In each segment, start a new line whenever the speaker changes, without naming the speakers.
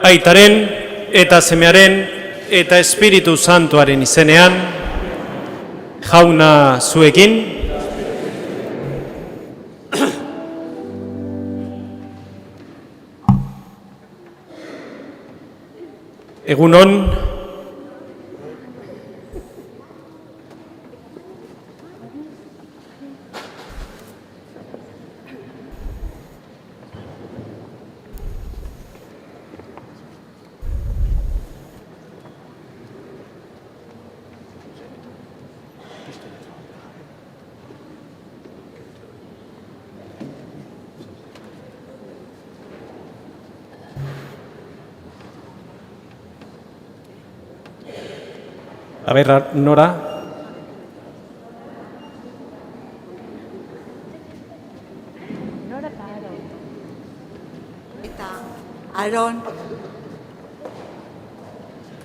Aitaren eta Semearen eta Espiritu Santuaren izenean, Jauna zuekin. Egunon. A ver, Nora.
Nora eta Aron. Eta Aron.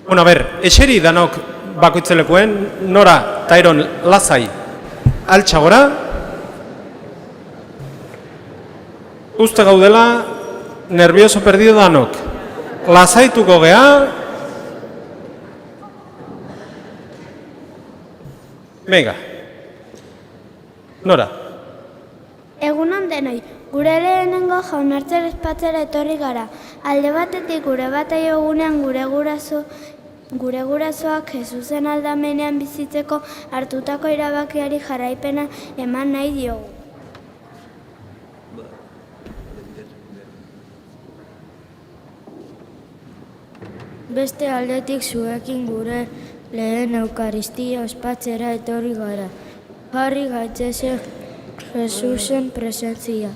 Bueno, a ver, eseri danok bakoitzelekuen, Nora eta Aron lasai altxagora. Uste gaudela, nervioso perdido danok. Lasaituko gea. Venga. Nora.
Egunon denoi, gure lehenengo jaunartzen espatzera etorri gara. Alde batetik gure batai egunean gure gurasoak Jesusen aldamenean bizitzeko hartutako erabakiari jarraipena eman nahi diogu. Beste aldetik zuekin gure lehen eukaristia ospatzera etorri gara. Jarri gaitzezen Jesusen presentzia.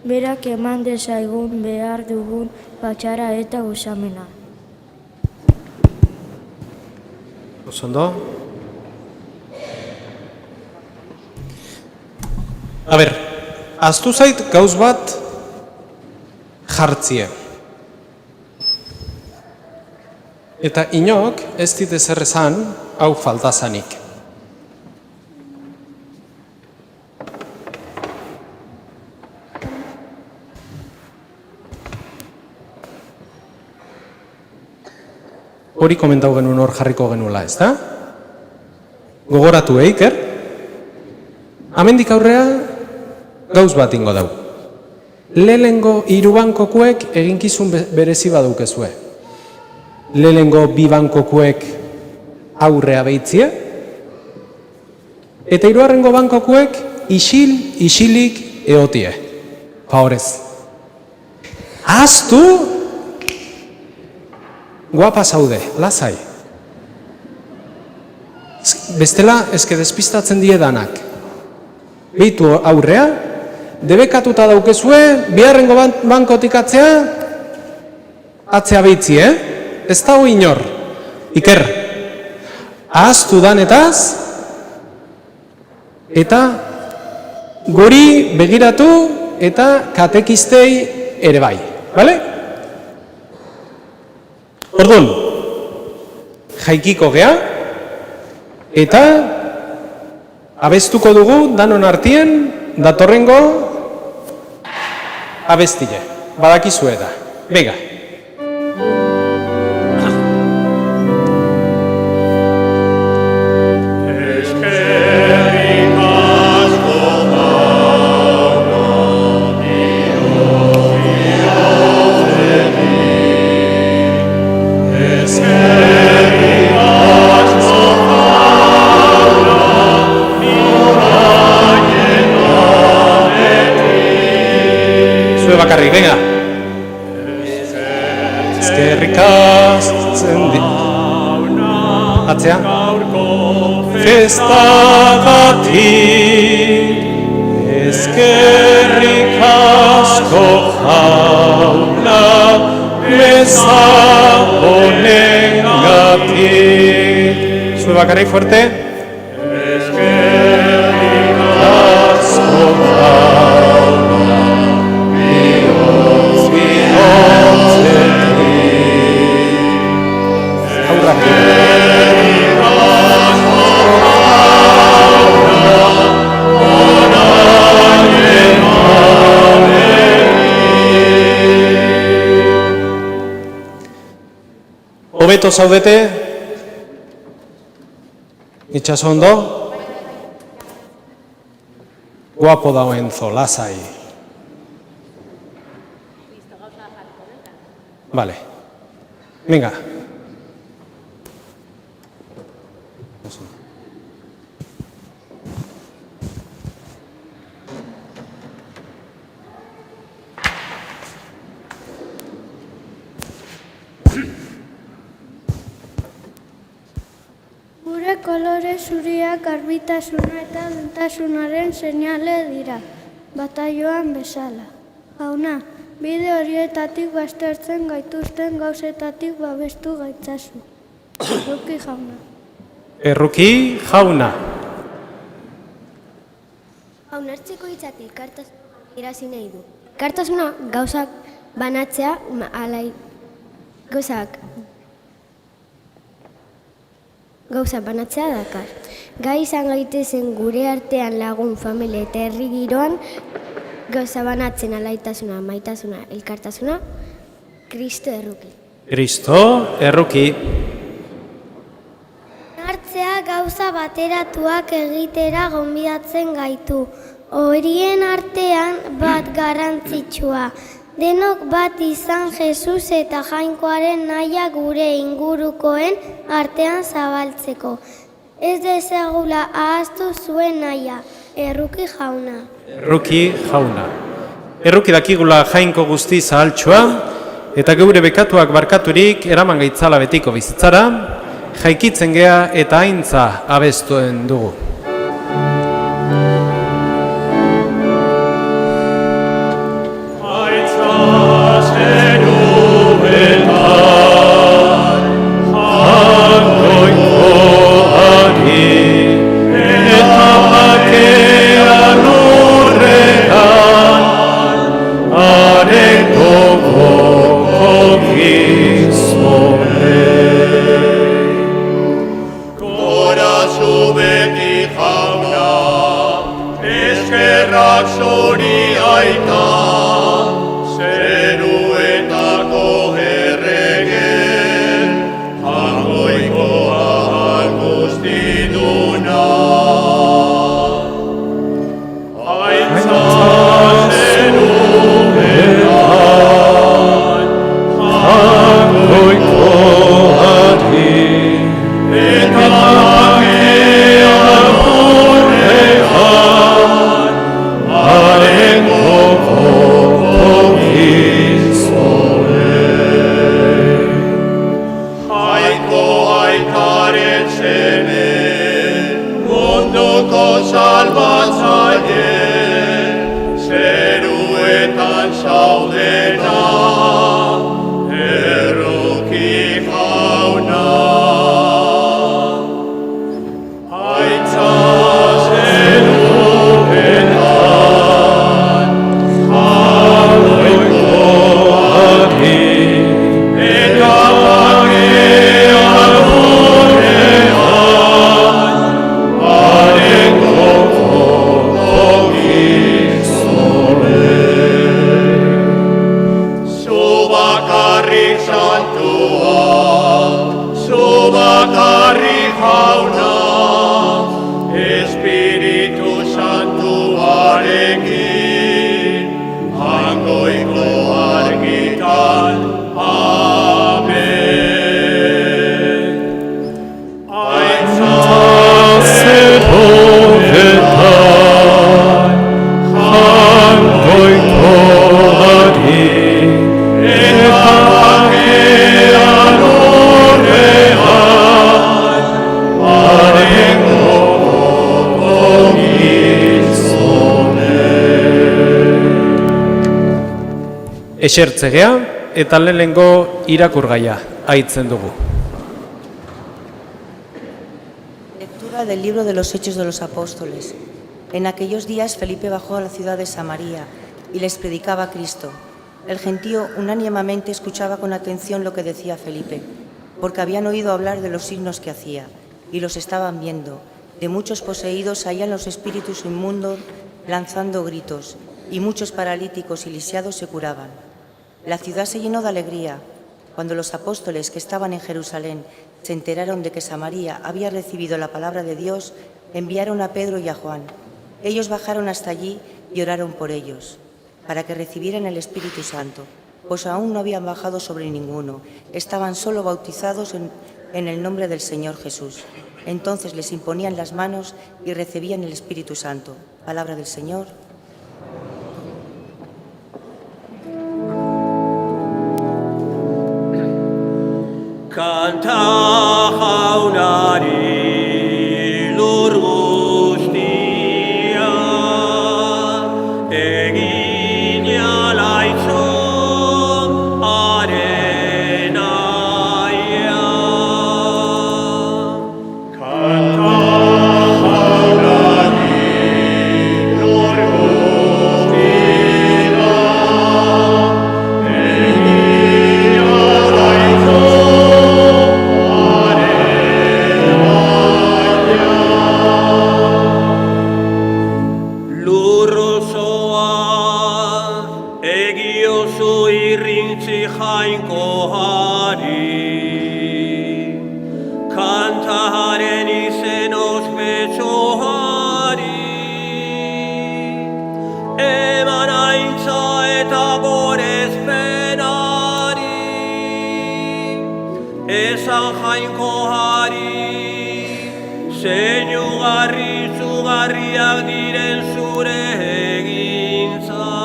Berak eman dezaigun behar dugun patxara eta usamena.
Osondo? A ber, aztu zait gauz bat jartzie. Eta inok ez dit ezer esan hau faltazanik. Hori komentau genuen hor jarriko genuela, ez da? Gogoratu, Iker? Hemendik aurrea gauz bat ingo dau. Lehenengo hiru bankokuek eginkizun berezi badukezue. Lehenengo bi bankokuek aurrea behitzia, eta hirugarrengo bankokuek isilik eotie. Horez. Ahaztu, guapa zaude, lasai. Bestela, eske despistatzen diedanak. Behitu aurrea, debekatuta daukezue, biharrengo bankotik atzea behitzi, Ez da hoi inor. Iker, ahaztu danetaz, eta guri begiratu eta katekistei ere bai. Bale? Orduan, jaikiko gea, eta abestuko dugu danon artien datorrengo abestile. Badakizue da. Bega.
Oh
eskerrik asten di. Atzea. Festagatik, eskerrik asko jauna, meza honengatik. Zue bakarrik fuerte. Eskerrik asko jauna, bihotzetik. Aurrak. Hobeto zaudete? Itxaso ondo? Guapo dauen zo, lasai. Vale. Venga.
Gure kolore zuriak garbitasuna eta dentasunaren seinale dira, bataioan bezala. Jauna, bide horietatik baztertzen gaituzten gauzetatik babestu gaitzazu. Erruki jauna.
Erruki jauna.
Haunartzeko hitzatik elkartasuna irazi nahi du. Elkartasuna gauzak banatzea gauza banatzea dakar. Gai izan gaitezen gure artean lagun, familia eta herri giroan gauza banatzen alaitasuna, maitasuna, elkartasuna, Kristo erruki.
Kristo erruki.
Hartzea gauza bateratuak egitera gonbidatzen gaitu. Horien artean bat garrantzitsua. Denok bat izan Jesus eta Jainkoaren nahia gure ingurukoen artean zabaltzeko. Ez dezagula ahaztu zuen nahia, erruki jauna.
Erruki jauna. Erruki dakigula Jainko guzti zahaltxoa, eta geure bekatuak barkaturik eraman gaitzala betiko bizitzara, jaikitzen gea eta aintza abestuen dugu. Goikoari, eta Esertzegea eta lehenengo irakurgaia aitzen dugu.
Lectura del libro de los Hechos de los Apóstoles. En aquellos días Felipe bajó a la ciudad de Samaria y les predicaba a Cristo. El gentío unánimemente escuchaba con atención lo que decía Felipe, porque habían oído hablar de los signos que hacía, y los estaban viendo. De muchos poseídos salían los espíritus inmundos lanzando gritos, y muchos paralíticos y lisiados se curaban. La ciudad se llenó de alegría. Cuando los apóstoles que estaban en Jerusalén se enteraron de que Samaria había recibido la palabra de Dios, enviaron a Pedro y a Juan. Ellos bajaron hasta allí y oraron por ellos, para que recibieran el Espíritu Santo, pues aún no habían bajado sobre ninguno, estaban solo bautizados en el nombre del Señor Jesús. Entonces les imponían las manos y recibían el Espíritu Santo. Palabra del Señor.
Kanta jaunari lur guztia, egin alaitzo arenaia. Kanta jaunari lur guztia, egin alaitzo kantaren izen ospetsuari, eman aintza eta gorezpenari, esan jainkoari, zeinugarri zugarriak diren zure egintzak.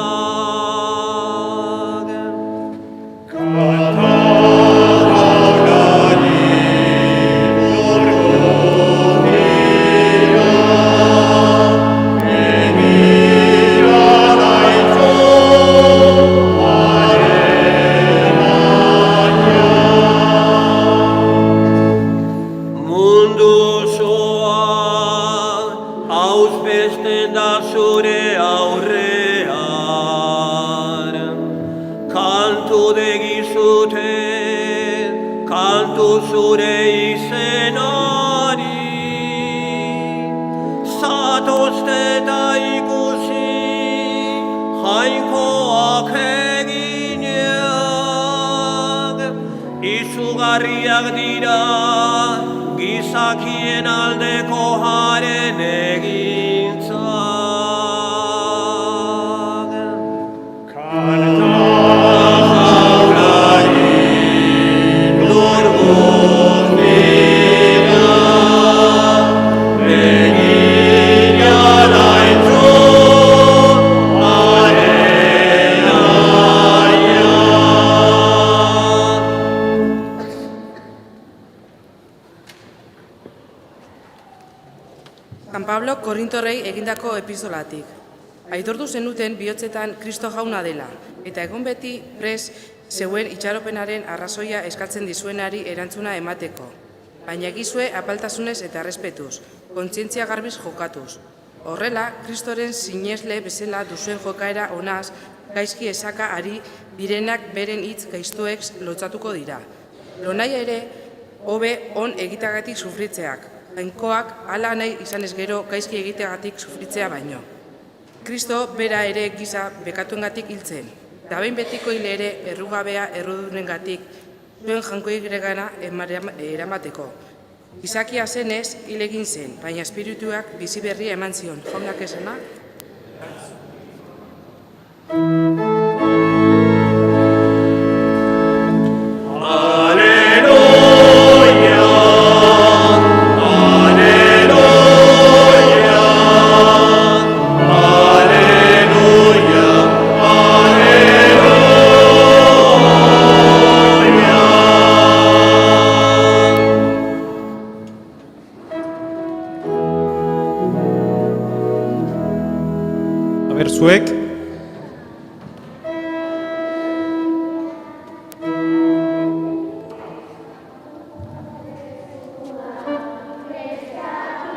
Zure izenari, zatozte eta ikusi, jainkoak eginak, izugarriak dira, gizakien aldeko haren egintzak.
San Pablo Korintorrei egindako epistolatik. Aitortu zenuten bihotzetan Kristo jauna dela, eta egon beti pres zeuen itxaropenaren arrazoia eskatzen dizuenari erantzuna emateko. Baina egizue apaltasunez eta errespetuz, kontzientzia garbiz jokatuz. Horrela, Kristoren sinesle bezala duzuen jokaera onaz, gaizki esaka ari birenak beren hitz gaiztuek lotzatuko dira. Lonaia ere, hobe on egiteagatik sufritzeak, jainkoak hala nahi izanez gero gaizki egiteagatik sufritzea baino. Kristo bera ere giza bekatuengatik hiltzen, eta behin betiko hile ere errugabea errudunengatik zuen jankoigregana eramateko. Gizakia zenez hil egin zen, baina espirituak bizi berria eman zion, jaunak esena.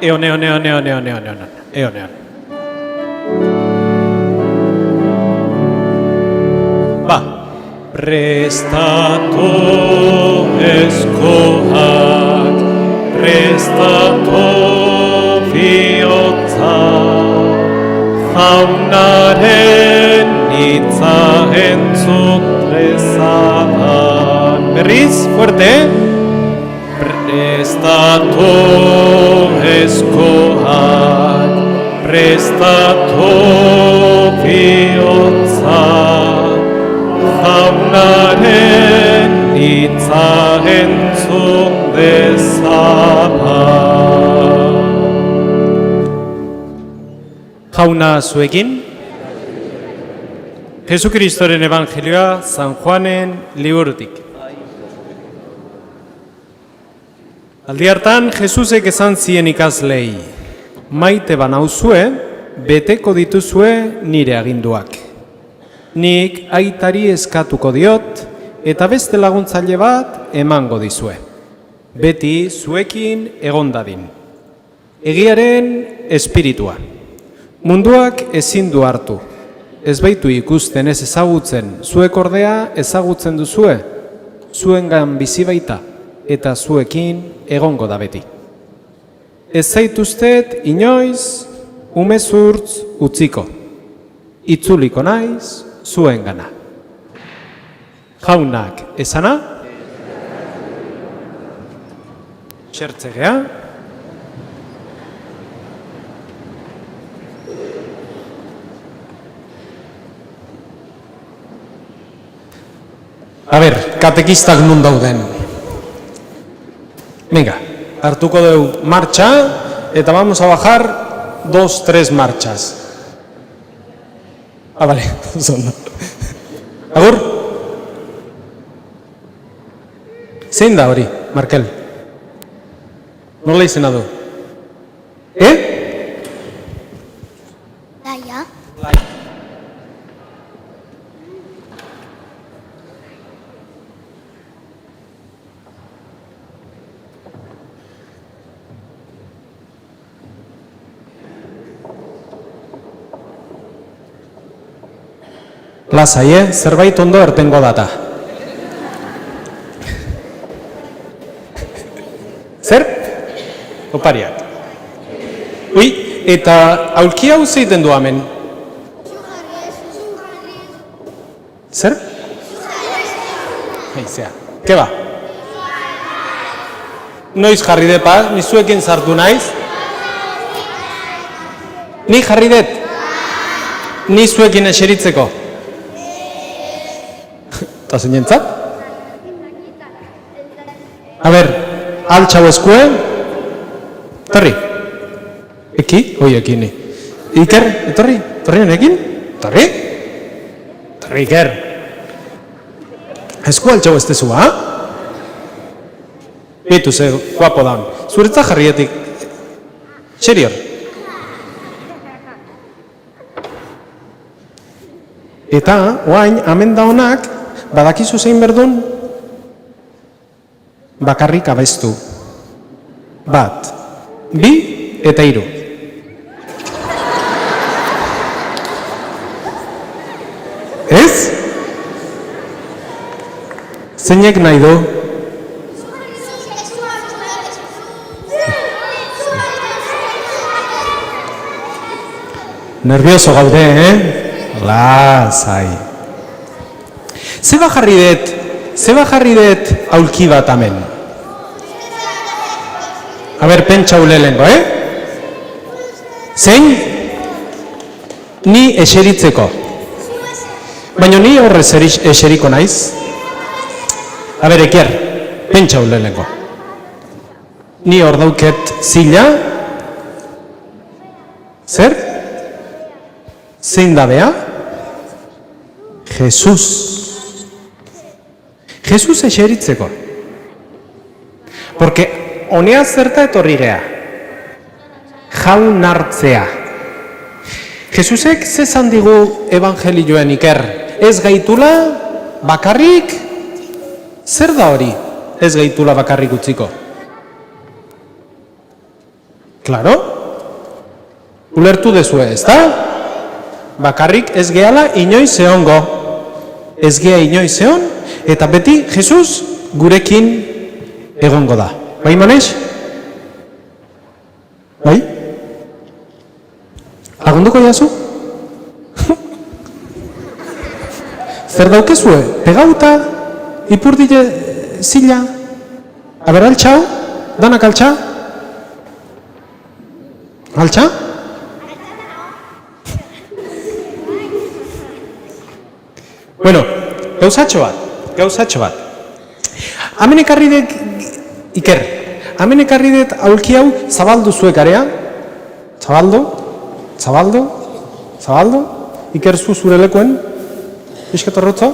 Eon. Ba. Prestatu eskoak, prestatu bihotza, jaunaren hitza entzun dezadan. Berriz, fuerte. Prestatu eskoak, prestatu bihotza, jaunaren hitza entzun dezadan. Jauna zuekin, Jesukristoren Evangelioa San Juanen liburutik. Aldi hartan, Jesusek esan zien ikaslei, maite banauzue, beteko dituzue nire aginduak. Nik aitari eskatuko diot, eta beste laguntzaile bat emango dizue. Beti zuekin egon dadin. Egiaren espiritua. Munduak ezin du hartu. Ez baitu ikusten ez ezagutzen, zuek ordea ezagutzen duzue, zuengan bizi baita, eta zuekin egongo da beti. Ez zaituztet inoiz umezurtz utziko, itzuliko naiz zuengana. Jaunak esana, txertzegea, a ber, katekistak nun dauden. Venga, hartuko dugu martxa, eta vamos a bajar 2-3 martxas. Vale, zondo. Agur? Zein da hori, Markel? Nola izena du?
Laia.
Lasai, zerbait ondo ertengo data. Zer? Opariak. Ui, eta aulki hau zeiten du hemen? Zer? Haizea. Ke ba? Noiz jarri depa, nizuekin sartu naiz? Ni jarri det? Nizuekin eseritzeko? Eta zeinentzat? A ber, altxau eskue, torri. Eki, hoi ekini. Iker, etorri, torri honekin? Torri? Torri, Iker. Esku altxau ez tezu, ha? Bitu ze, guapo daun. Zuretza jarrietik. Txerior. Eta, oain, amen da honak, badakizu zein berdun? Bakarrik abestu. 1, 2 eta 3. Ez? Zeinek nahi du? Nervioso gaude, Lasai. Zeba jarri det aulki bat hemen. A ber, pentsa ulelengo, Zein? Ni eseritzeko. Baina ni horrez eseriko naiz. A ber, Ekier, pentsa ulelengo. Ni hor dauket zila. Zer? Zein da bea? Jesus. Jesus eseritzeko. Porque honea zerta etorri gea. Jaun hartzea. Jesusek zezan digu evangelioen Iker. Ez gaitula bakarrik? Zer da hori? Ez gaitula bakarrik utziko. Claro? Ulertu dezue, ezta? Bakarrik ez gehala inoiz egongo. Ez gea inoiz egon, eta beti Jesus gurekin egongo da. Bai, Manex? Bai? Lagunduko jazu? Zer daukezue? Pegauta? Ipurdile zila? Aber, altxau? Danak altxa? Altxa? Bueno, gauzatxo bat. Hemen ekarri dut, Iker, hemen ekarri dut aulki hau zabaldu zuek area. Zabaldo. Iker zure lekuen. Pisketorrutzo.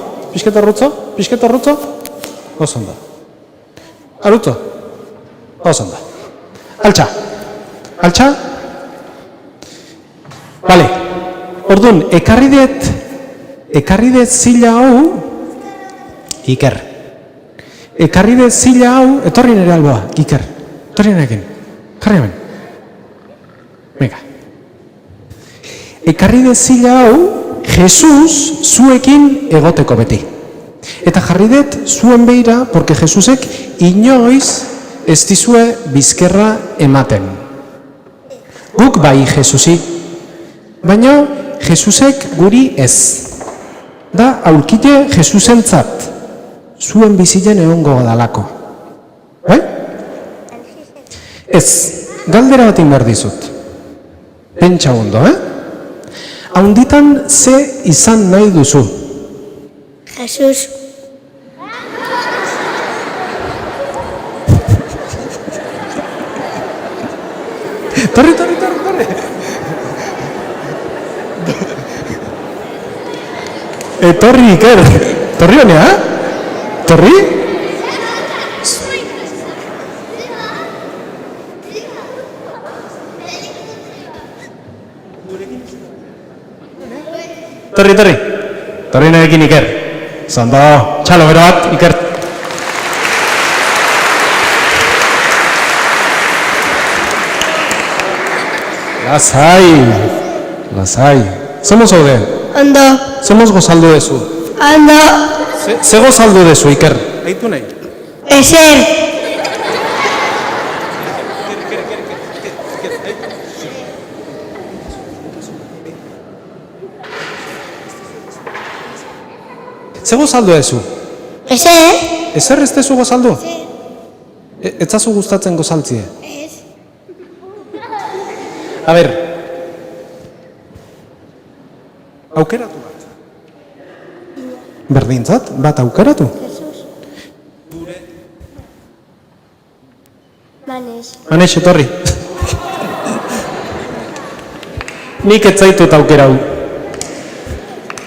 Osondo. Aruto. Osondo. Altxa. Bale, orduan, ekarri dut zila hau, Iker. Ekarri dut zila hau, etorri nire alboa, Iker. Etorri nirekin. Jarri hemen. Venga. Ekarri dut zila hau, Jesus zuekin egoteko beti. Eta jarri dut zuen beira, porque Jesusek inoiz ez dizue bizkerra ematen. Guk bai Jesusi. Baina Jesusek guri ez. Da aulkite Jesusentzat. Zuen bizilen egongo dalako. Bai? Ez, galdera bat behar dizut. Pentsa ondo, Haunditan ze izan nahi duzu?
Jesus.
Torri. Torri, Iker. Torri honea? Torri? Torri. Torri narekin, Iker. Zondo, txalo bero bat, Iker. Lasai. Somos zaude?
Ondo.
Somos gozaldu dezu.
Ondo.
Ze gozaldu dezu, Iker? Aitu nahi?
Ezer.
Ze gozaldu dezu?
Ezer.
Ezer ez dezu gozaldu? Ez zazu gustatzen gozaltzie?
Ez.
A ber, aukeratu bat. Berdintzat, bat aukeratu. Manex, etorri. Nik ez zaitut aukera hau.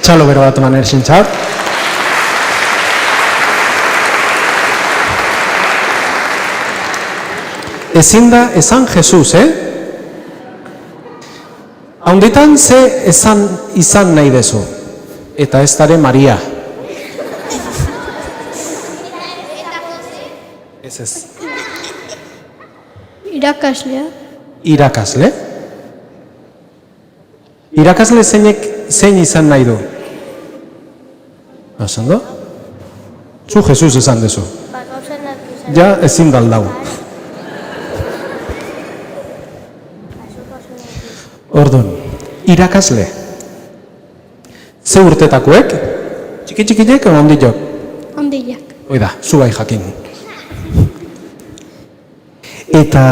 Txalo bero bat Manexen txat. Ezin da esan Jesus, Haunditan ze izan nahi dezu. Eta ez dare Maria. Ez.
Irakaslea.
Irakasle? Irakasle zein izan nahi du? Ondo? Zu Jesus esan dezu. Ja ezin daldau. Orduan, irakasle. Ze urtetakoek? Txiki-txikiek edo ondilok?
Ondilak.
Oida, zu bai jakin. Eta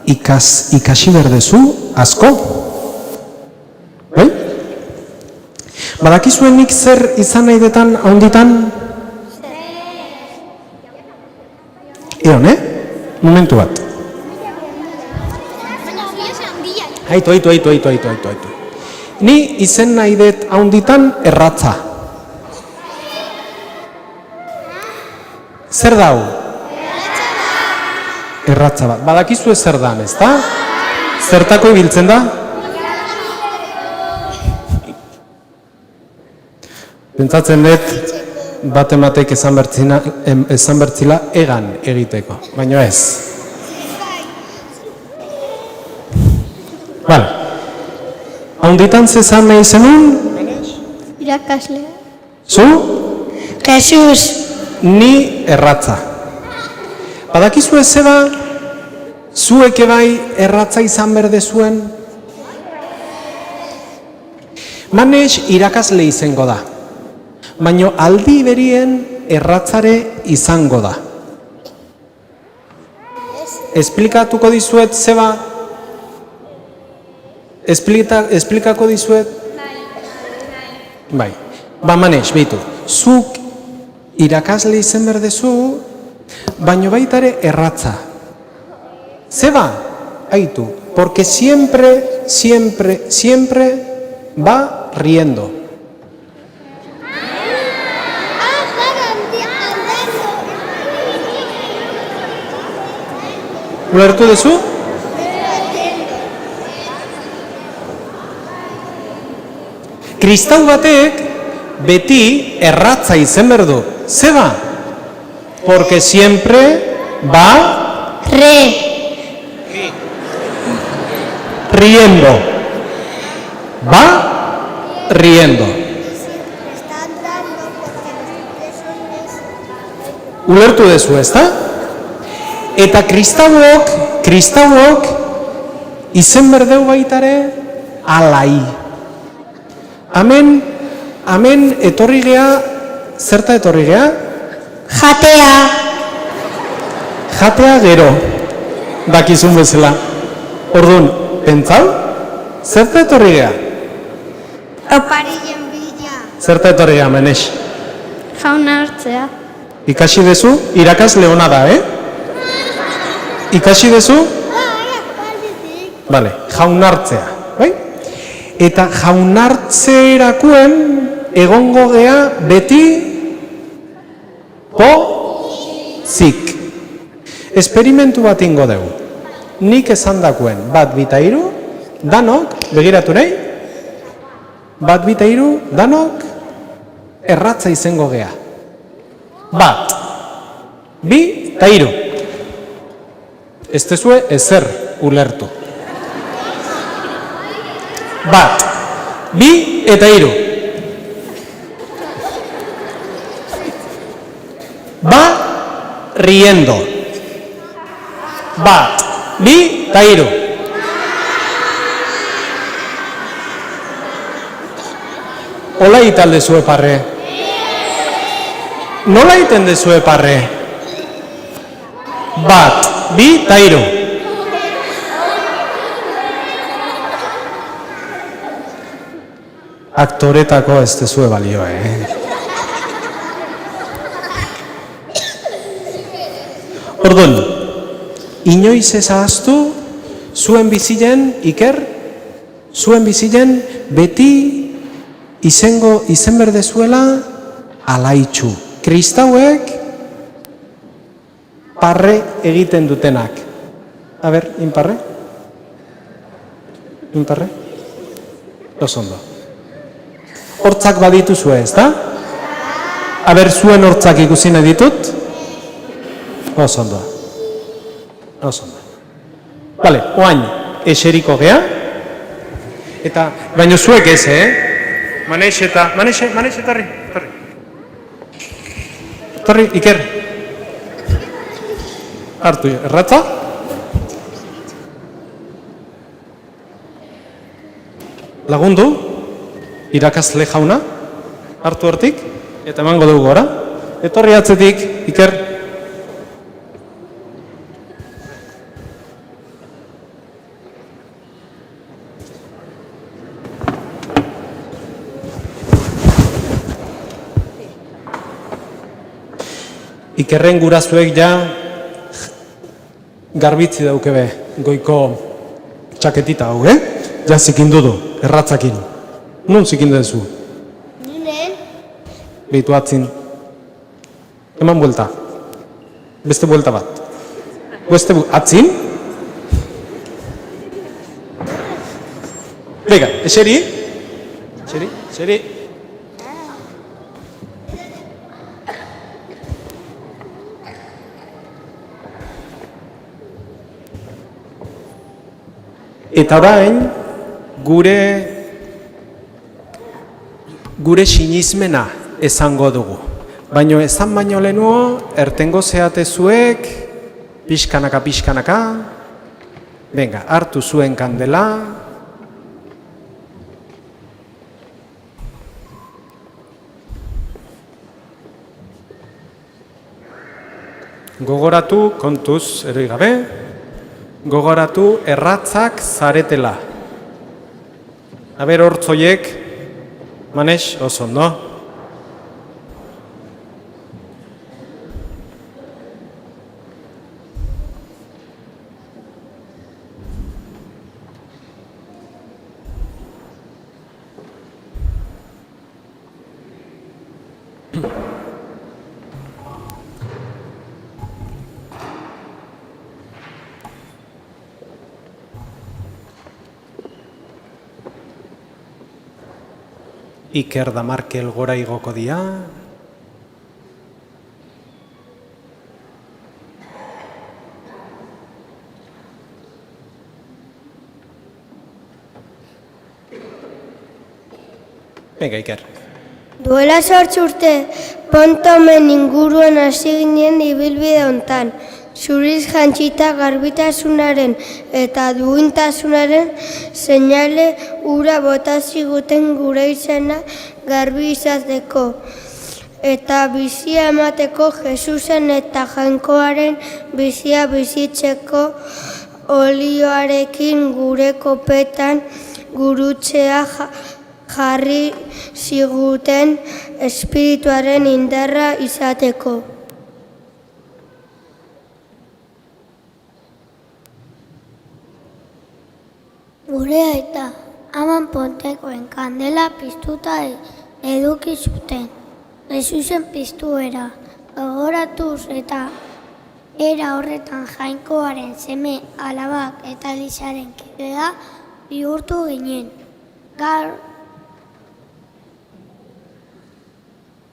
ikasi berdezu asko? Bai? Badakizuen nik zer izan nahi detan onditan? Eon, Momentu bat. Aitu. Ni izen nahi dut haunditan erratza. Zer dau? Erratza bat. Badakizu ez zer dan, ez da? Zertako ibiltzen da? Pentsatzen dut, bat ematek esan bertzila egan egiteko, baina ez. Bale. Haunditan zezan nahi zenun?
Irakaslea.
Zu?
Jesus.
Ni erratza. Badakizu ez zeba, zuek bai erratza izan berde zuen? Manes irakasle izango da. Baina aldi berien erratzare izango da. Esplikatuko dizuet zeba? Esplikako dizuet? Bai. Ba, Manes, behitu. Zuk irakasle izan berdezu, baino baitare erratza. Zeba? Aitu. Porque siempre, siempre, siempre va riendo. Ulertu duzu? Kristau batek beti erratza izen berdu. Zeba? Porque siempre va riendo. Va riendo. Ulertu duzu, ezta? Eta kristauok izen berdeu baitare alai. Hemen etorri gea, zerta etorri gea? Jatea gero, dakizun bezala. Orduan, pentsau, zerta etorri gea?
Oparillen bila.
Zerta etorri gea, Menes?
Jauna hartzea.
Ikasi dezu, irakasle ona da, Ikasi dezu? Bale, jaunartzea, bai? Eta jaunartzerakuen egongo gea beti pozik. Esperimentu bat ingo dugu. Nik esan dakuen, bat, bita, hiru, danok, begiratu nahi? Bat, bita, hiru, danok, erratza izango gea. Bat, bi, eta hiru. Ez tezue ezer ulertu. Bat, bi eta hiru. Va riendo. Bat, bi eta hiru. Ola egiten dezue parre? Nola egiten dezue parre? Bat, bi eta hiru. Aktoretako ez dezue balio, Orduan, inoiz ez ahaztu, zuen bizilen, Iker, zuen bizilen beti izen berdezuela alaitxu. Kristauek parre egiten dutenak. A ber, inparre? Inparre? Osondo. Hortzak badituzue, ez da? A ber, zuen hortzak ikusi nahi ditut? Osondo. Osondo. Bale, oain, eseriko gea. Eta, baina zuek ez, Manes, etorri. Etorri, Iker. Hartu, erratza. Lagundu, irakasle jauna, hartu hortik, eta emango dugu gora. Etorri atzetik, Iker. Ikerren gurazuek ja garbitzi daukebe goiko txaketita hau, Ja zikindu du, erratzakin. Nun zikindu duzu?
Ninen?
Behitu atzin. Eman buelta. Beste buelta bat. Atzin? Bega, eseri? Eseri? Eta orain, gure sinizmena esango dugu. Baina esan baino lehenuo, ertengo zeate zuek, pixkanaka. Venga, hartu zuen kandela. Gogoratu, kontuz, eroi gabe, gogoratu erratzak zaretela. Aber hortzoiek, Manex, oso ondo. Iker da Markel gora igoko dira. Venga, Iker.
Duela 8 urte, Pontomen inguruan hasi ginen ibilbide hontan. Zuriz jantzita garbitasunaren eta duintasunaren seinale ura bota ziguten gure izena garbi izateko. Eta bizia emateko Jesusen eta Jainkoaren bizia bizitzeko olioarekin gure kopetan gurutzea jarri ziguten espirituaren indarra izateko.
Gure aita, aman Pontekoen kandela piztuta eduki zuten. Jesusen piztuera, gogoratuz eta era horretan Jainkoaren seme alabak eta Elisaren kidea bihurtu ginen.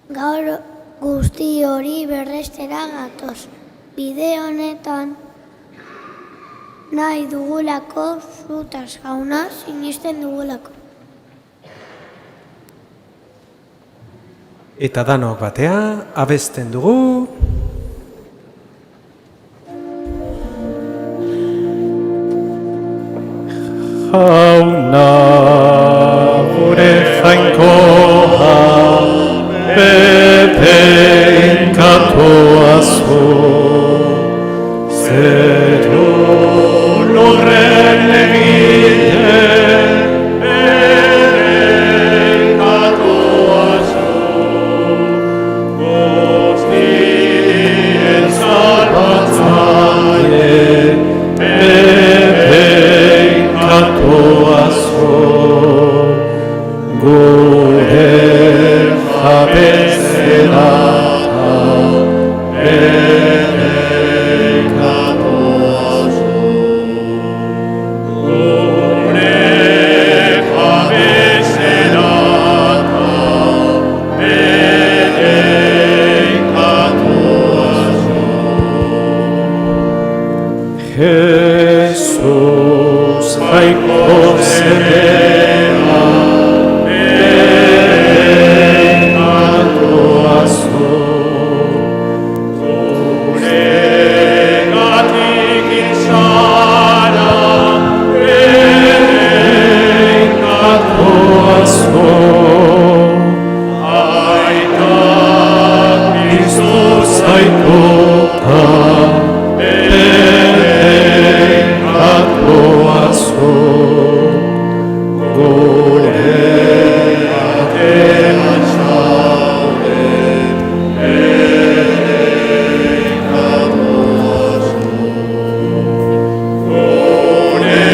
Gaur guzti hori berrestera gatoz. Bide honetan nahi dugulako, zutaz jauna sinisten dugulako.
Eta danok batea, abesten dugu. Jauna, gure Jainkoa, pepenkatoa zu, zeru lurren egiten, pepenkatoa zu, guztien salbatzaile, pepenkatoa zu, gure jabezela. Jesus, Jainko zedea, pepenkatoa zu, guregatik izana, pepenkatoa zu, aita piztu zaituta, pepenkatoa zu, gure atean zaude, pepenkatoa zu, gure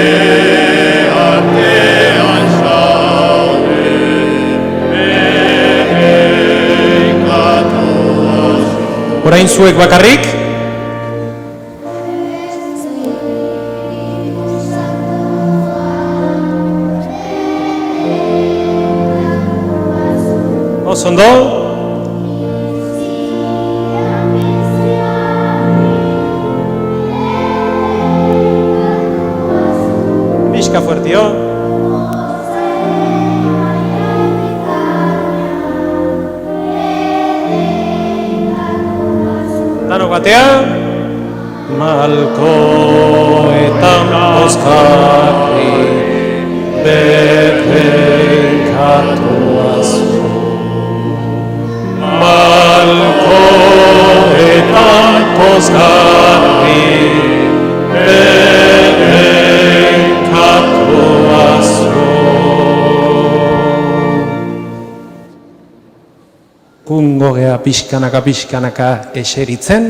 atean zaude, pepenkatoa zu. Orain zuek bakarrik? Ondo? Pixka fuertio. Danok batean. Malkoetan bozkarri bedekatuazu. Malkoetan bozkarri bedekatuazu. Gungo gea pixkanaka eseritzen,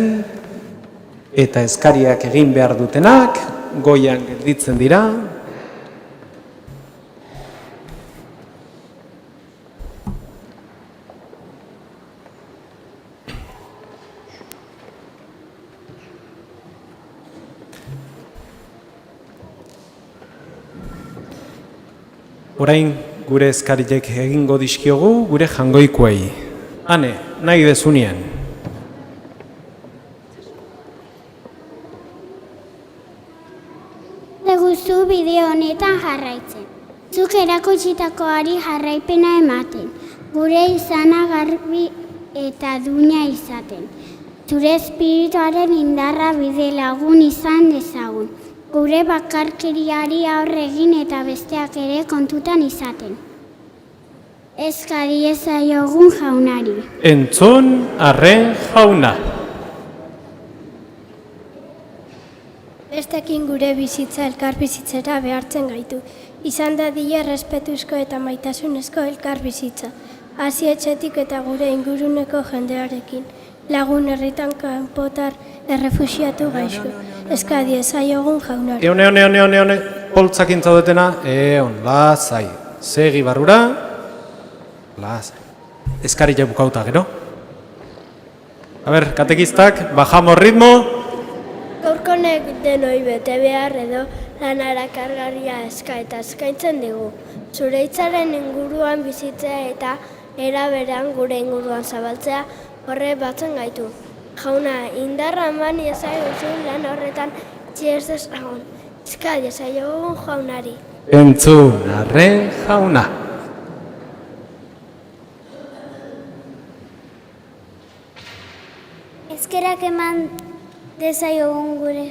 eta eskariak egin behar dutenak goian gelditzen dira. Orain gure eskariek egingo dizkiogu gure jangoikuei. Ane, nahi dezunien.
Gustu bideo honetan jarraitzen. Zuk erakutsitakoari jarraipena ematen. Gure izana garbi eta duina izaten. Zure espirituaren indarra bide lagun izan dezagun. Gure bakarkeriari aurre egin eta besteak ere kontutan izaten. Eskari ezaiogun jaunari.
Entzun arren jauna.
Bestekin gure bizitza elkar bizitzera behartzen gaitu. Izan dadila errespetuzko eta maitasunezko elkar bizitza. Hasi etxetik eta gure inguruneko jendearekin. Lagun herritan kanpotar errefuxiatu gaixo. Eskadi ezaiogun jaunari.
Eone, poltzakin zaudetena, lasai. Segi barrura, lasai. Eskari bukauta gero. A ber, katekistak, bajamos ritmo.
Gaurkonek denoi bete behar edo lanara kargarria eta eskaintzen digu. Zure hitzaren inguruan bizitzea eta era berean gure inguruan zabaltzea horre batzen gaitu. Jauna, indarra eman iezaiozu lan horretan txiez dezagun. Eskadi ezaiogun jaunari.
Entzun arren jauna.
Eskerak eman dezaiogun gure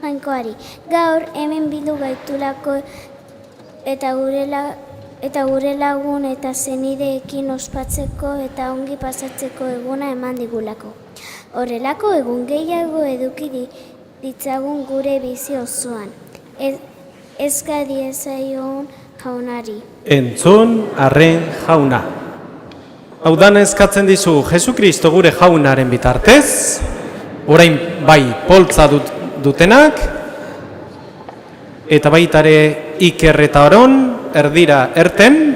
jainkoari. Gaur hemen bildu gaitulako eta gure lagun eta zenideekin ospatzeko eta ongi pasatzeko eguna eman digulako. Horrelako egun gehiago eduki ditzagun gure bizi osoan. Eskadi ezaiogun jaunari.
Entzun arren jauna. Hau dan eskatzen dizu Jesukristo gure jaunaren bitartez, orain bai poltza dutenak, eta baitare Iker eta Aron erdira erten,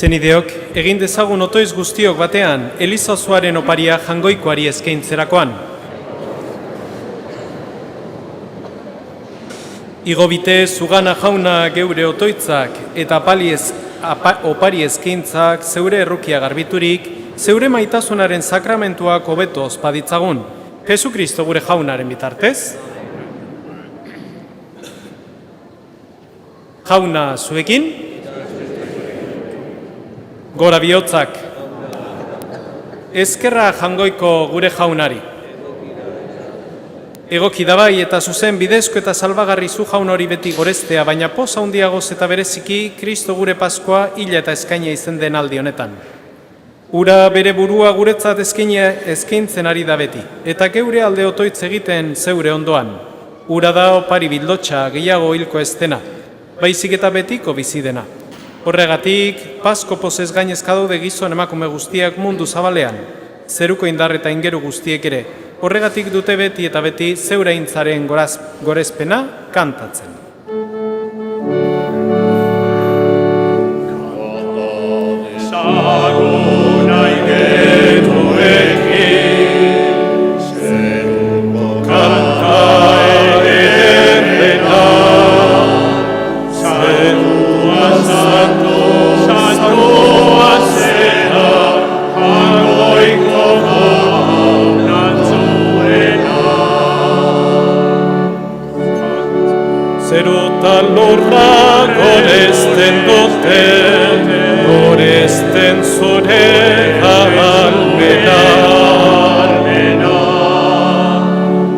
Zenideok, egin dezagun otoiz guztiok batean, Eliza osoaren oparia jangoikoari eskaintzerakoan. Igobite zugana jauna geure otoitzak eta opari eskaintzak zeure errukia garbiturik, zeure maitasunaren sakramentuak hobeto ospaditzagun. Jesukristo gure jaunaren bitartez. Jauna zuekin. Gora bihotzak. Ezkerra jangoiko gure jaunari. Egoki dabai eta zuzen bidezko eta salbagarri zu jaun hori beti gorestea, baina poza handiagoz eta bereziki Kristo gure Paskoa hila eta eskaina izen den aldi honetan. Ura bere burua guretzat eskaintzen ari da beti, eta geure alde otoitz egiten zeure ondoan. Ura da opari bildotxa gehiago hilko ez dena, baizik eta betiko bizi dena. Horregatik, Pasko pozez gainezka daude gizon emakume guztiak mundu zabalean, zeruko indar eta ingeru guztiek ere. Horregatik dute beti eta beti zeure aintzaren gorezpena kantatzen. Zeruta lurra goresten dute, goresten zure almena.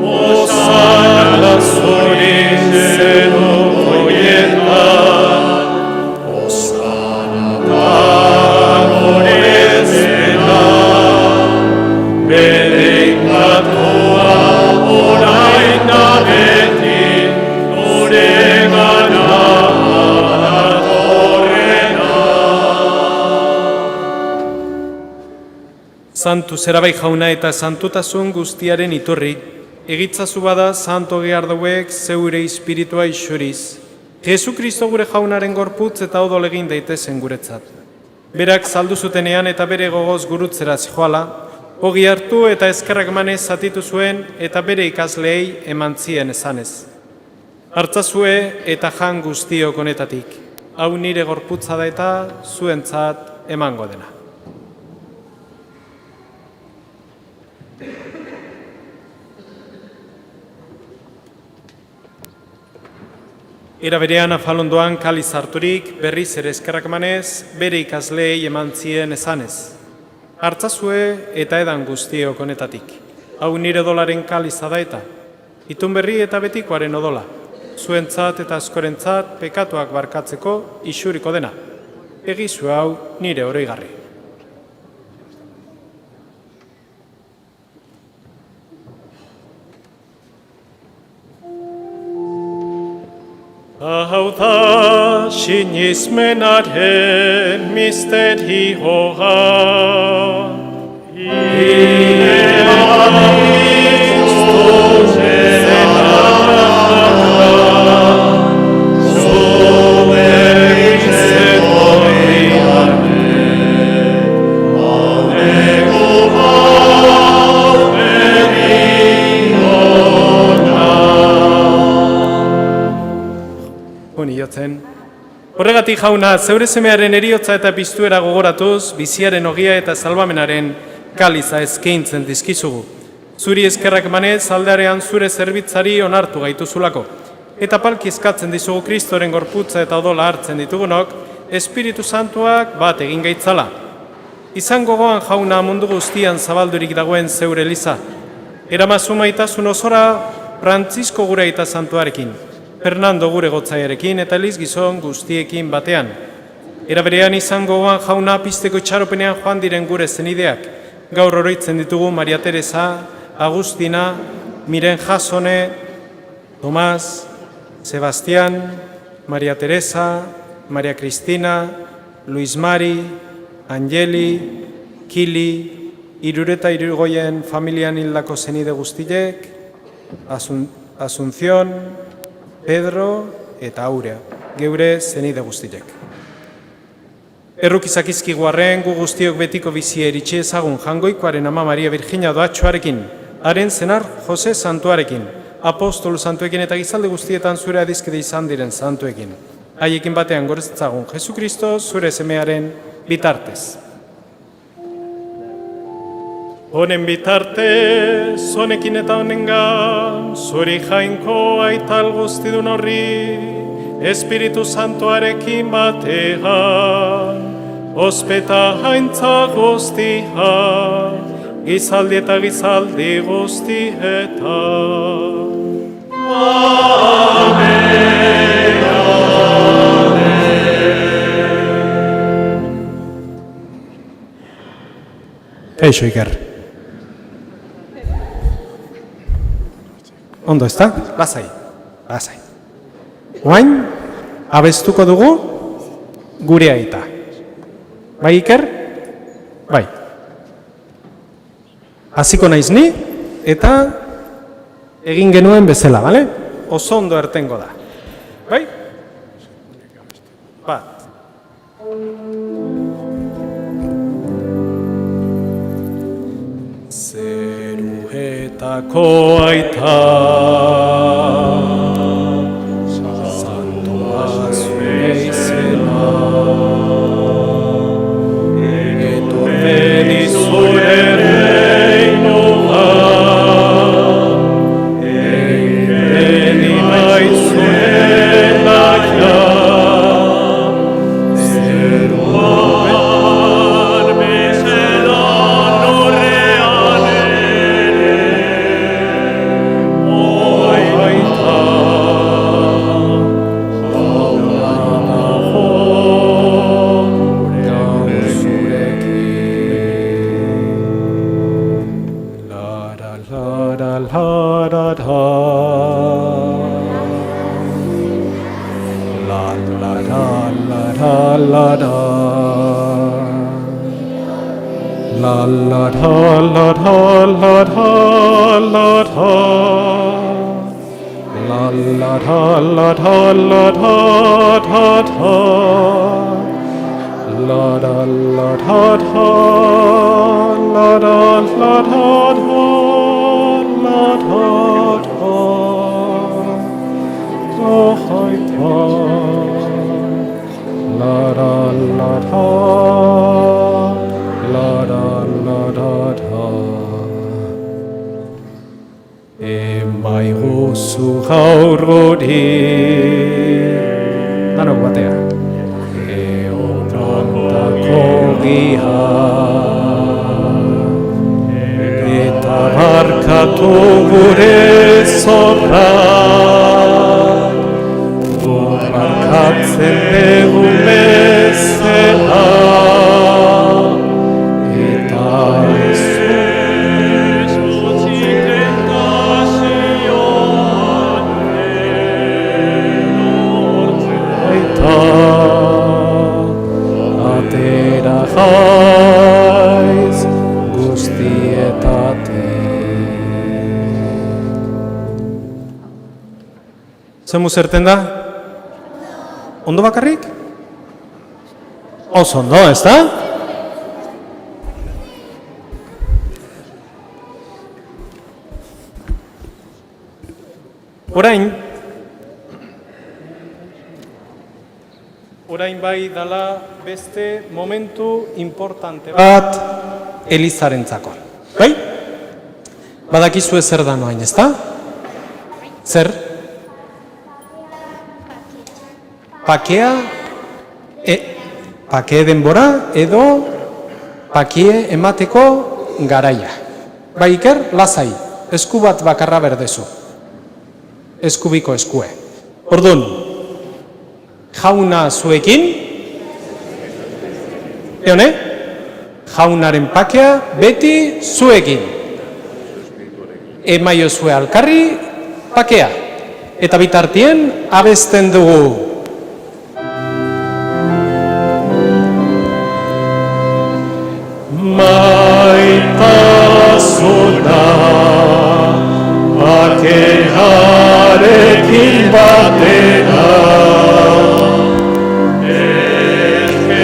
Osana zuri zeru goietan, osana da gorezena, bere ingatua orain da beti, Santu zerabai jauna eta santutasun guztiaren iturri, egitzazu bada santo gehardauek zeure espiritua isuriz. Jesukristo gure jaunaren gorputz eta odol egin daitezen guretzat. Berak saldu zutenean eta bere gogoz gurutzera zijoala, ogi hartu eta eskerrak emanez zatitu zuen eta bere ikasleei eman zien esanez. Hartzazue eta jan guztiok honetatik, hau nire gorputza da eta zuentzat emango dena. Era berean afalondoan kaliz harturik, berriz ere eskerrak emanez, bere ikasleei eman zien esanez. Hartzazue eta edan guztiok honetatik, hau nire odolaren kaliza da eta, itun berri eta betikoaren odola, zuentzat eta askorentzat pekatuak barkatzeko isuriko dena. Egizu hau nire oroigarri. Hau da sinismenaren misterioa. Horregatik jauna, zeure semearen eriotza eta piztuera gogoratuz, biziaren ogia eta salbamenaren kaliza eskaintzen dizkizugu. Zuri eskerrak emanez, aldearean zure zerbitzari onartu gaituzulako. Eta palki eskatzen dizugu Kristoren gorputza eta odola hartzen ditugunok, Espiritu Santuak bat egin gaitzala. Izan gogoan jauna mundu guztian zabaldurik dagoen zeure eliza. Eramazu maitasun osora Frantzisko gure aita santuarekin. Fernando gure gotzaiarekin eta Eliz gizon guztiekin batean. Era berean izango goan jauna pizteko itxaropenean joan diren gure zenideak. Gaur oroitzen ditugu Maria Teresa, Agustina, Miren Jasone, Tomas, Sebastián, Maria Teresa, Maria Cristina, Luis Mari, Angeli, Kili, Irureta Irugoien familian hildako zenide guztiek, Asunción, Pedro eta Aurea, geure zenide guztiek. Erruk izakizkigu arren, gu guztiok betiko bizi eritxe ezagun jangoikoaren ama Maria Virginia doatxoarekin, haren zenar Jose Santuarekin, apostolu santuekin eta gizalde guztietan zure adizkide izan diren santuekin. Haiekin batean gorezatzagun Jesukristo zure semearen bitartez. Honen bitartez, honekin eta honengan, zuri jainko aital guztidun horri, Espiritu Santuarekin batean, ospeta haintza guztia, gizaldi eta gizaldi guztietan. Amen. Eixo, Iker. Ondo, ezta? Lasai, lasai. Oain, abestuko dugu gure aita. Bai, Iker? Bai. Hasiko naiz ni, eta egin genuen bezala, bale? Oso ondo ertengo da. Bai? Bat. Zeruetako aita, santua zure izena, etorren izure reinoa, egiten inaizuela ja, zeruan bezala norrean ere, oaita, jauna dago, gaur zurekin. Lara, lara, lara, lara. La la la la la la la. La la la la la la la la la. La la la la la la la la la. La la la la la la la la la la la. La la la la la la la la. Emaiguzu gaur gori danok batea eonantako gia eta barkatu gure zorra barkatzen dugu bezala eta ez atera jaiz guztietatik. Zemu zerten da? Ondo bakarrik? Oso ondo, ez da? Orain bai dala beste momentu importante bat Elizarentzako. Bai? Badakizue zer da noain, ez da? Zer? Pakea, pakea denbora edo pakie emateko garaia. Bai, Iker, lasai, esku bat bakarra berdezu. Eskubiko eskue. Orduan, jauna zuekin, eone, jaunaren pakea beti zuekin. Emaio zue alkarri pakea. Eta bitartien abesten dugu. Maitasuna bakearekin batera ergeitzen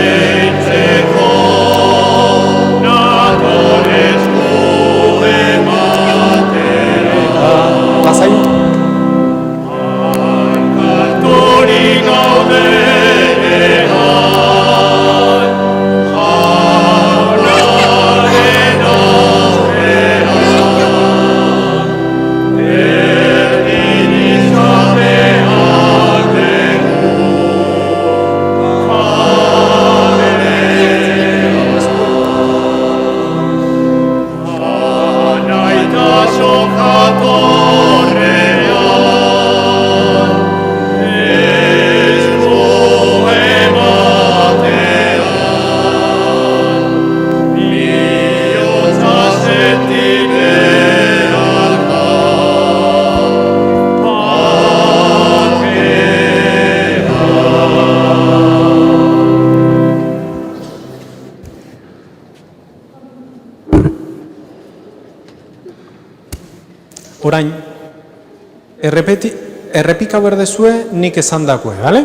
Errepika berdezue nik esan dakue, bale?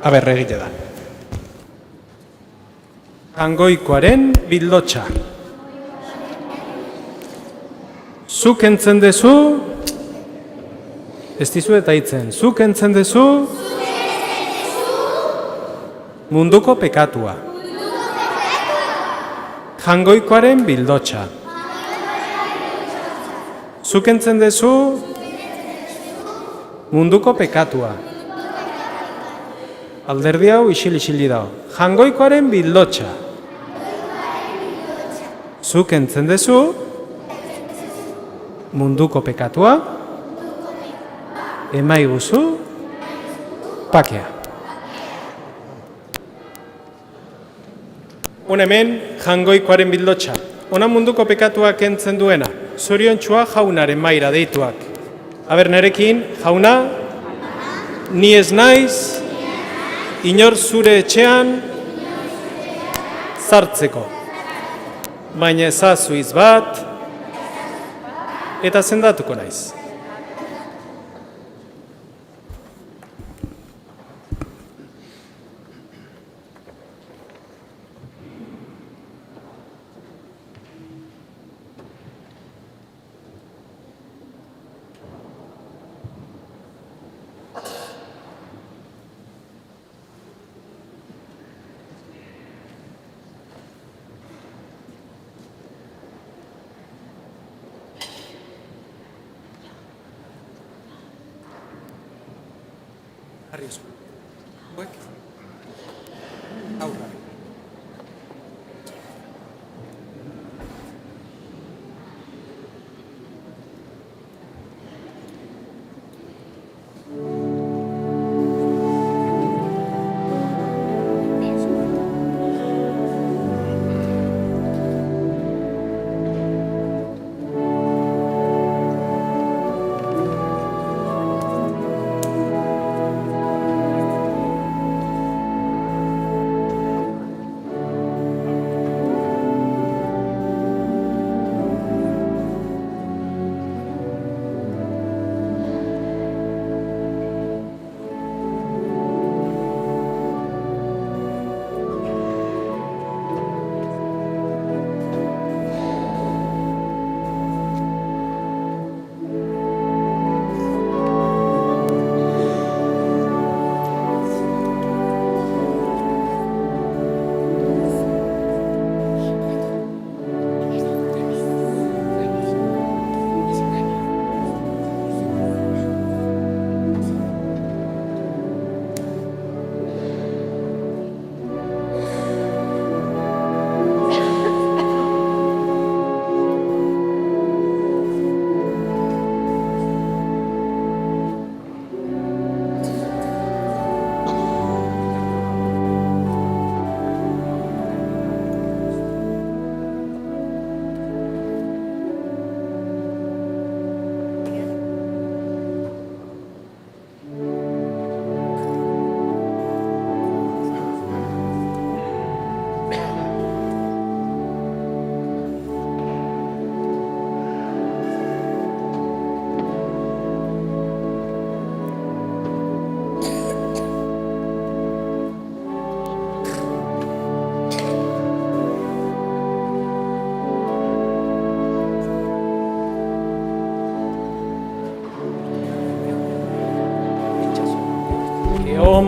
Aber, egite da. Jangoikoaren bildotxa. Zuk entzen dezu, ez dizu eta hitzen, zuk entzen dezu, munduko pekatua. Jangoikoaren bildotxa. Zuk entzen dezu, munduko pekatua. Alderdi hau isil-isili dago. Jangoikoaren bildotxa. Zuk entzen dezu, munduko pekatua, emaiguzu, pakea. Hona hemen, jangoikoaren bildotxa. Hona munduko pekatua kentzen duena. Zoriontxua jaunaren maira deituak. Aber nerekin, jauna, ni ez naiz, inor zure etxean, sartzeko. Baina ezazu hitz bat, eta sendatuko naiz. Arriesgo. Buek. Aurra.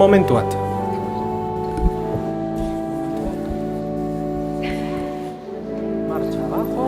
Momentu bat. Marcha abajo.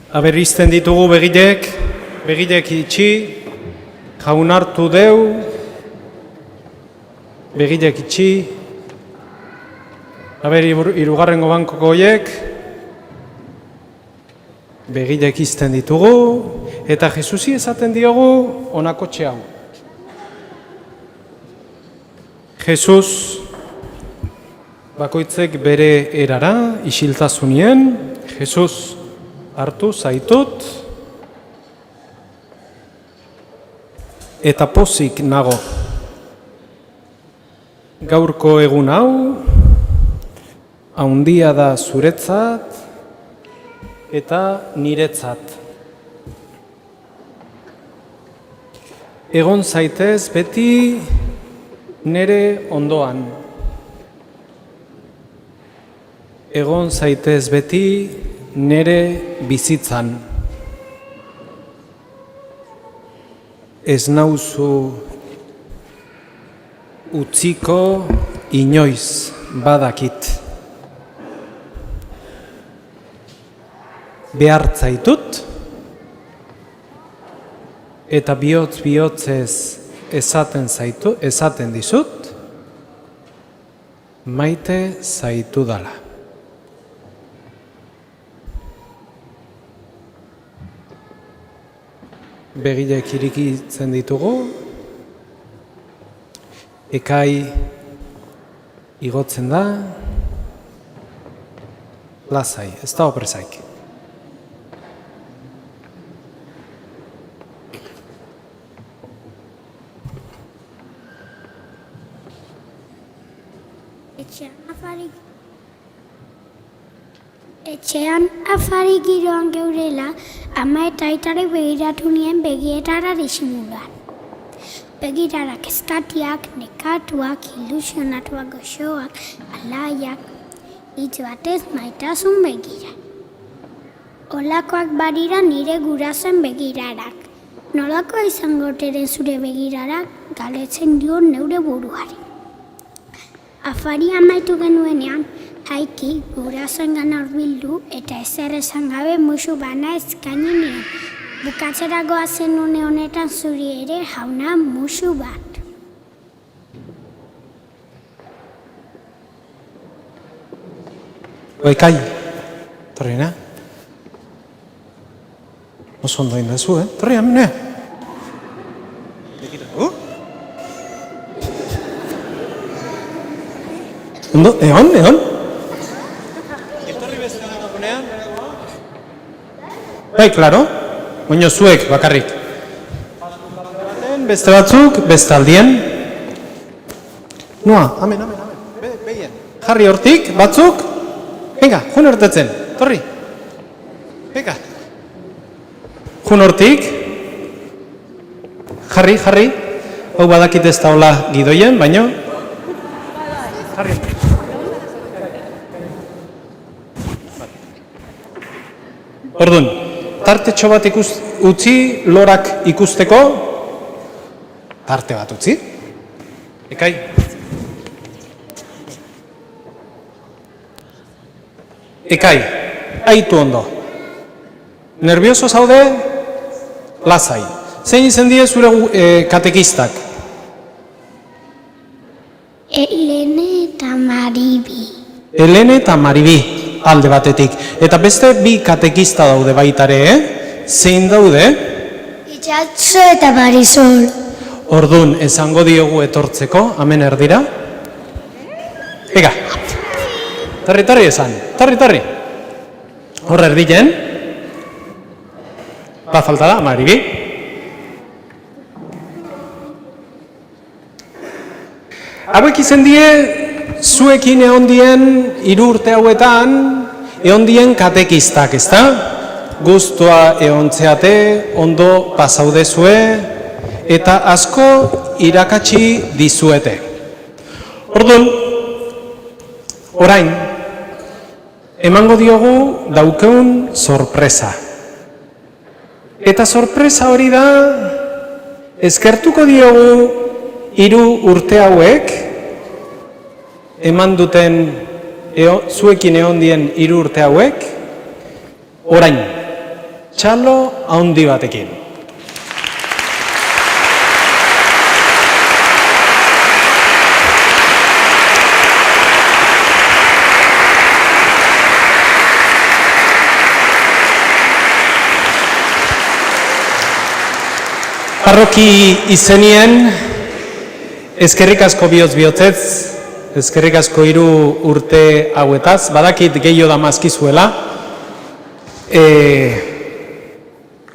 Aber izten ditugu begilek itxi, jaun hartu deu, begilek itxi, aber hirugarrengo bankoko horiek, begilek izten ditugu, eta Jesusi esaten diogu honakotxe hau. Jesus bakoitzek bere erara, isiltasunien, Jesus hartu zaitut, eta pozik nago. Gaurko egun hau, haundia da zuretzat, eta niretzat. Egon zaitez beti nere ondoan. Egon zaitez beti nere bizitzan. Ez nauzu utziko inoiz badakit. Behar zaitut, eta bihotzez esaten dizut, maite zaitu dala. Begilek irikitzen ditugu, ekai igotzen da, lasai, ez da opresaik.
Etxean afari giroan geurela, ama eta aitarek begiratu nien begietara disimulan. Begirarak eskatiak, nekatuak, ilusionatuak, goxoak, alaiak, hitz batez maitasun begira. Olakoak barira nire gurasoen begirarak. Nolakoa izango ote zure begirarak, galetzen dio neure buruari. Afari amaitu genuenean, haiki gurasoen gana hurbildu eta ezer esan gabe musu bana eskaini nien. Bukatzeragoa zen une honetan zuri ere jauna musu bat.
Ekai, torri, oso ondo indazu, torri, amine. Ondo, egon? Etorri beste dagoenean? Bai, klaro. Oino zuek bakarrik. Beste batzuk, beste aldien. Noa, amen. Behien. Jarri hortik, batzuk. Venga, jun hortetzen. Torri. Venga. Jun hortik. Jarri. Hau badakit ez daula gidoien, baino. Jarri. Orduan, tartetxo bat utzi, lorak ikusteko, tarte bat utzi. Ekai. Ekai, aitu ondo. Nervioso zaude, lasai. Zein izen die zure katekistak?
Elene eta Maribi.
Elene eta Maribi. Alde batetik. Eta beste bi katekista daude baitare, Zein daude?
Itxatzo eta Marisol.
Orduan, esango diogu etortzeko, amen erdira. Ega. Tarri esan. Tarri. Horre erdien. Ba falta da, Maribi. Hauek izen die, zuekin ehondien 3 urte hauetan, ehondien katekistak, ezta? Guztua ehontzeate, ondo pasaudezue, eta asko irakatsi dizuete. Orduan, orain, emango diogu daukeun sorpresa. Eta sorpresa hori da, eskertuko diogu 3 urte hauek, eman duten zuekin ehondien 3 urte hauek, orain. txalo handi batekin. Parroki izenien, eskerrik asko bihotz bihotzez, eskerrik asko 3 urte hauetaz, badakit gehiago damazkizuela.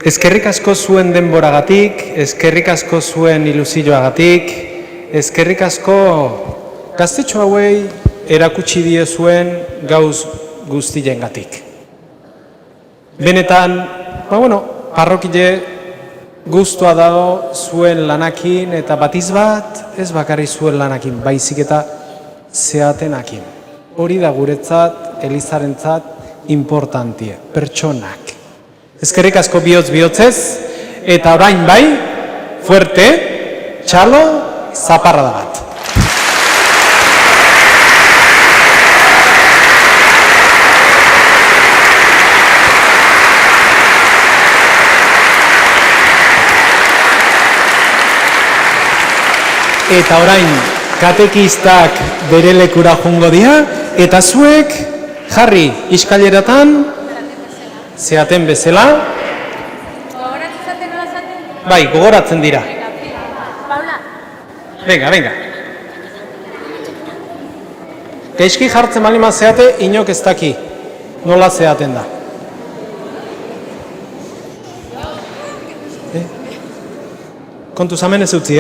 Eskerrik asko zuen denboragatik, eskerrik asko zuen ilusioagatik, eskerrik asko gaztetxo hauei erakutsi diezuen gauz guztiengatik. Benetan, parrokile guztua dago zuen lanakin eta batiz bat, ez bakarri zuen lanakin, baizik eta zeatenakin. Hori da guretzat, Elizarentzat, importantie, pertsonak. Eskerrik asko bihotz bihotzez, eta orain bai, fuerte, txalo, zaparrada bat. Eta orain, katekistak bere lekura joango dira, eta zuek jarri iskaileratan, zeaten bezala. Gogoratzen zaten nola zaten? Bai, gogoratzen dira. Paula. Venga. Gaizki jartzen balima zeate, inok ez daki nola zeaten da. Kontuz hemen ez utzi,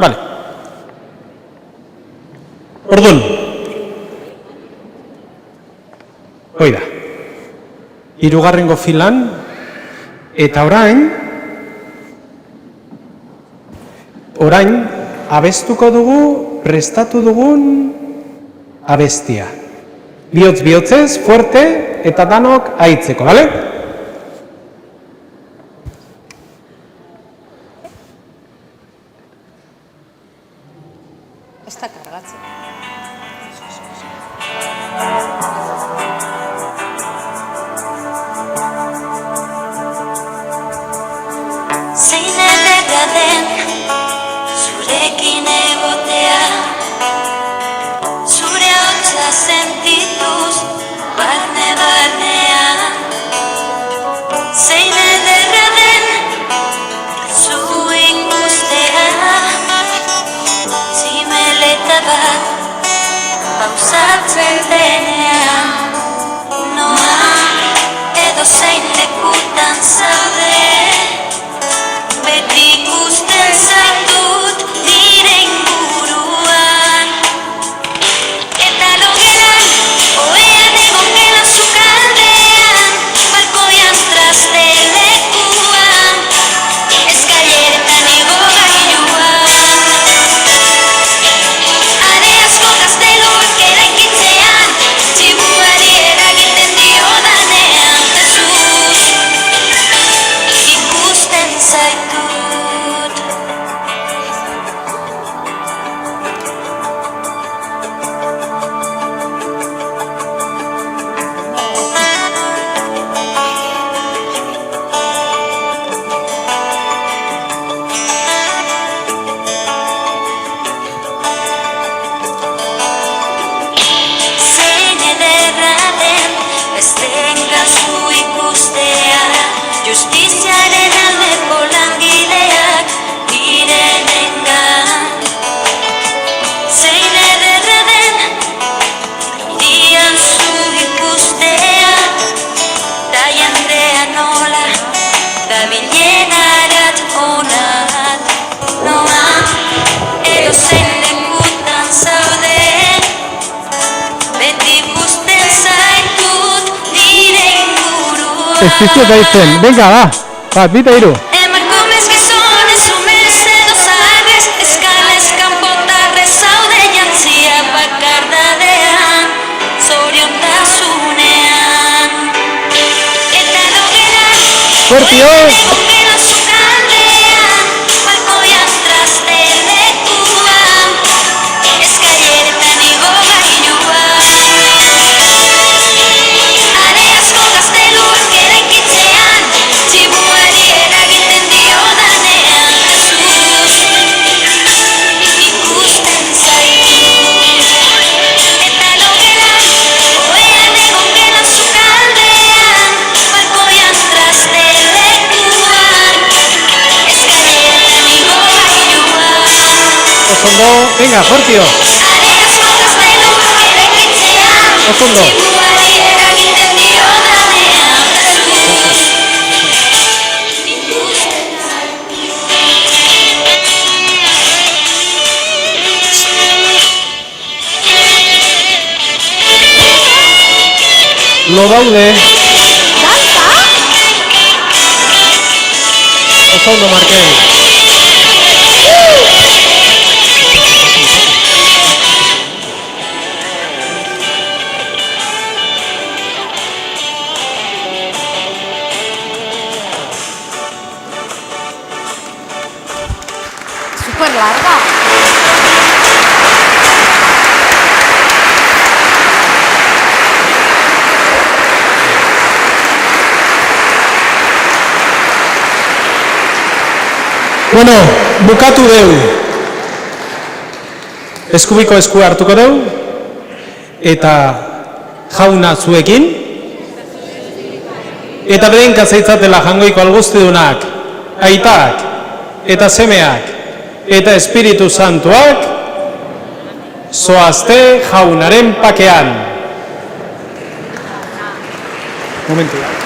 Vale. Orduan. Hoi da. 3. filan, eta orain, abestuko dugu, prestatu dugun abestia. Bihotz bihotzez, fuerte, eta danok aitzeko, bale?
Está kargatzen.
Zein ederra den zurekin egotea, zure hotza sentituz barnean. Zein ederra den zu ikustea, zimeleta bat pausatzen denean. Noa edo zein lekutan zaude, beti ikusten zaitut nire inguruan. Eta logelan, oean egon gela sukaldean, balkoian traste lekuan, eskaileretan igo gailuan. Areazko gazteluak eraikitzean, txibuari eragiten diodanean, Jesus, ikusten zaitut. Zein ederra den besteen kasu ikustea, justiziaren aldeko langileak direnengan. Zein ederra den irian zu ikustea, da jendea nola dabilen arat honat. Noa edo zein lekutan zaude, beti ikusten zaitut nire inguruan.
Ez dizuet daitzen, venga, bat, 2 eta 3.
Emakumez gizones, umezen osages, eskalez kanpotarrez zaude jantzia bakardadean, zoriontasunean. Eta logelan,
Fuertio!
egon gela sukaldean, balkoian traste lekuan, eskaileretan igo gailuan.
Osondo, venga, fortio.
Arenas rojas de luz que bekitzean,
Osondo.
zikuari eragiten diodanean, Jesús.
Lo daude. Osondo, Markel.
Súper larga.
Bueno, bukatu deu. Eskubiko esku hartuko deu. Eta jauna zuekin. Eta berenka zeitzatela jangoiko alguztidunak, aitak, eta semeak, eta Espiritu Santuak, zoazte jaunaren pakean. Momentu da.